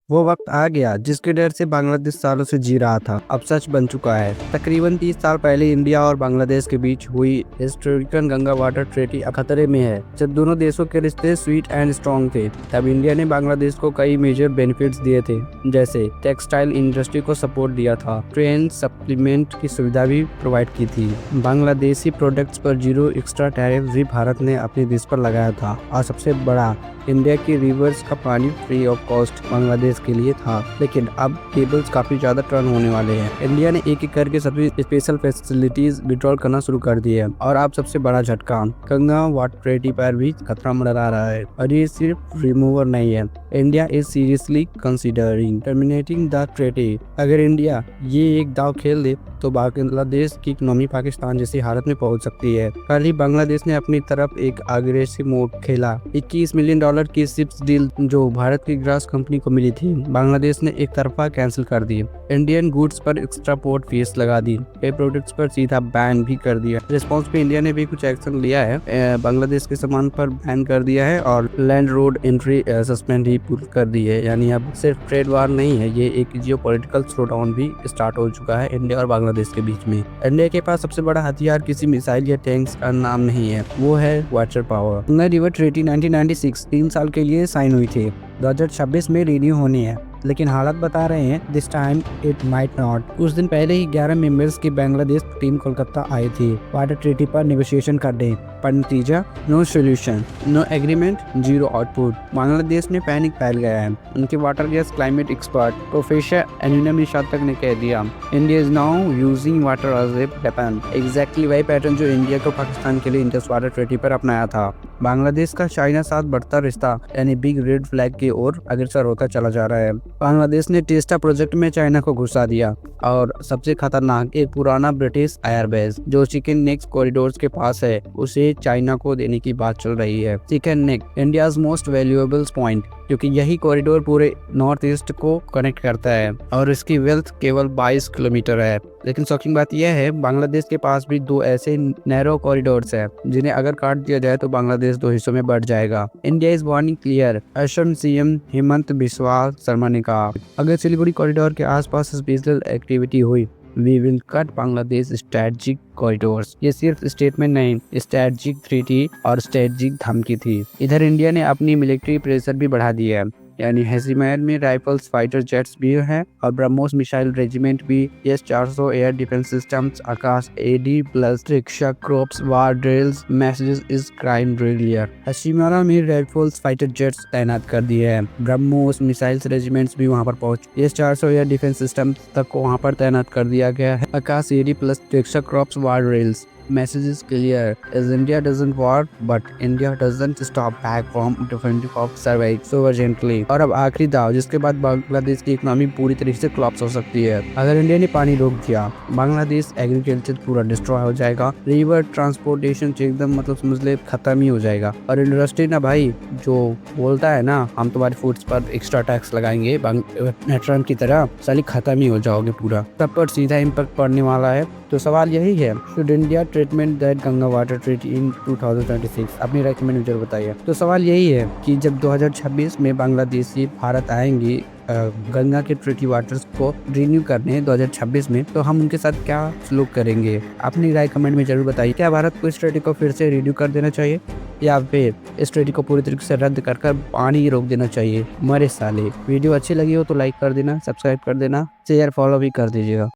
वो वक्त आ गया जिसके डर से बांग्लादेश सालों से जी रहा था, अब सच बन चुका है। तकरीबन 30 साल पहले इंडिया और बांग्लादेश के बीच हुई हिस्टोरिकल गंगा वाटर ट्रीटी अब खतरे में है। जब दोनों देशों के रिश्ते स्वीट एंड स्ट्रॉन्ग थे, तब इंडिया ने बांग्लादेश को कई मेजर बेनिफिट्स दिए थे, जैसे टेक्सटाइल इंडस्ट्री को सपोर्ट दिया था, ट्रेन सप्लीमेंट की सुविधा भी प्रोवाइड की थी। बांग्लादेशी प्रोडक्ट्स पर जीरो एक्स्ट्रा टैरिफ भी भारत ने अपने देश पर लगाया था, और सबसे बड़ा, इंडिया की रिवर्स का पानी फ्री ऑफ कॉस्ट बांग्लादेश के लिए था। लेकिन अब टेबल्स काफी ज्यादा टर्न होने वाले हैं। इंडिया ने एक एक करके सभी स्पेशल फैसिलिटीज विड्रॉल करना शुरू कर दिए हैं, और अब सबसे बड़ा झटका, गंगा वाटर ट्रीटी पर भी खतरा मंडरा रहा है। और ये सिर्फ रिमूवर नहीं है, India is seriously considering terminating the treaty. अगर इंडिया ये एक दाव खेल दे तो बांग्लादेश की इकोनॉमी पाकिस्तान जैसी हालत में पहुंच सकती है। कल ही बांग्लादेश ने अपनी तरफ एक अग्रेसिव मूव खेला। $21 मिलियन की शिप्स डील जो भारत की ग्रास कंपनी को मिली थी, बांग्लादेश ने एक तरफा कैंसिल कर दी। इंडियन गुड्स पर एक्स्ट्रा पोर्ट फीस लगा दी, कई प्रोडक्ट्स पर सीधा बैन भी कर दिया। रिस्पॉन्स पे इंडिया ने भी कुछ एक्शन लिया है, बांग्लादेश के सामान पर बैन कर दिया है और लैंड रोड एंट्री सस्पेंड ही कर दी है। यानी अब सिर्फ ट्रेड वार नहीं है, ये एक जियो पॉलिटिकल स्लोडाउन भी स्टार्ट हो चुका है इंडिया और बांग्लादेश के बीच में। इंडिया के पास सबसे बड़ा हथियार किसी मिसाइल या टैंक्स का नाम नहीं है, वो है water power. Ganga river treaty 1996 3 साल के लिए साइन हुई थी, 2026 में रिन्यू होनी है, लेकिन हालात बता रहे हैं this time it might not. कुछ दिन पहले ही 11 मेंबर्स की बांग्लादेश टीम कोलकाता आई थी वाटर ट्रीटी पर नेगोशिएशन करने, पर नतीजा no solution, no agreement, zero output. Bangladesh में पैनिक फैल गया है। उनके water gas climate expert professor एनुना मिशा तक ने कह दिया, India is now using water as a weapon. Exactly वही पैटर्न जो इंडिया को पाकिस्तान के लिए इंडस वाटर ट्रीटी पर अपनाया था। बांग्लादेश का चाइना साथ बढ़ता रिश्ता यानी बिग रेड फ्लैग की ओर अग्रसर होता चला जा रहा है। बांग्लादेश ने टेस्टा प्रोजेक्ट में चाइना को घुसा दिया, और सबसे खतरनाक, एक पुराना ब्रिटिश एयरबेस जो चिकन नेक कॉरिडोर्स के पास है, उसे चाइना को देने की बात चल रही है। Chicken neck India's most valuable point, क्योंकि यही कॉरिडोर पूरे नॉर्थ ईस्ट को कनेक्ट करता है और इसकी वेल्थ केवल 22 किलोमीटर है। लेकिन शॉकिंग बात यह है, बांग्लादेश के पास भी दो ऐसे नैरो कॉरिडोर्स हैं जिन्हें अगर काट दिया जाए तो बांग्लादेश दो हिस्सों में बढ़ जाएगा। India is warning clear, Assam CM Himanta Biswa Sarma ने कहा, अगर सिलीगुड़ी कॉरिडोर के आसपास स्पेशल एक्टिविटी हुई, we will cut Bangladesh strategic corridors. ये सिर्फ स्टेटमेंट नहीं, स्ट्रेटजिक ट्रीटी और स्ट्रेटजिक धमकी थी। इधर इंडिया ने अपनी मिलिट्री प्रेशर भी बढ़ा दिया है, यानी हैजीमैन में राइफल्स फाइटर जेट्स भी हैं और ब्रह्मोस मिसाइल रेजिमेंट भी, S-400 air defence systems, Akash AD+ rickshaw crops war drills, messages is crime ड्रिलियर। हसीमारा में राइफल्स फाइटर जेट्स तैनात कर दिए हैं, ब्रह्मोस मिसाइल्स रेजिमेंट्स भी वहां पर पहुंच, S-400 एयर डिफेंस सिस्टम तक को वहां पर तैनात कर दिया गया है। आकाश AD+ rickshaw crops war drills. Message is clear, as India doesn't war, but India doesn't stop back from defending of survive so urgently। और अब आखिरी दाव, जिसके बाद बांग्लादेश की इकोनॉमी पूरी तरीके से कोलैप्स हो सकती है। अगर इंडिया ने पानी रोक दिया, बांग्लादेश एग्रीकल्चर पूरा डिस्ट्रॉय हो जाएगा, रिवर ट्रांसपोर्टेशन एकदम मतलब समझ ले खत्म ही हो जाएगा। और इंडस्ट्री ना भाई जो बोलता है ना, हम तुम्हारे फूड्स पर एक्स्ट्रा टैक्स लगाएंगे ट्रम्प की तरह, साली खत्म ही हो जाओगे पूरा, सब पर सीधा इम्पैक्ट पड़ने वाला है। तो सवाल यही है, should India treatment that Ganga water treaty in 2026? अपनी राय कमेंट में जरूर बताइए। तो सवाल यही है कि जब 2026 में बांग्लादेशी भारत आएंगे गंगा के ट्रीटी वाटर्स को रिन्यू करने 2026 में, तो हम उनके साथ क्या सलूक करेंगे? अपनी राय कमेंट में जरूर बताइए। क्या भारत को इस ट्रीटी को फिर से रिन्यू कर देना चाहिए, या फिर इस ट्रीटी को पूरी तरीके से रद्द कर पानी रोक देना चाहिए? मरे साले। वीडियो अच्छी लगी हो तो लाइक कर देना, सब्सक्राइब कर देना, शेयर फॉलो भी कर दीजिएगा।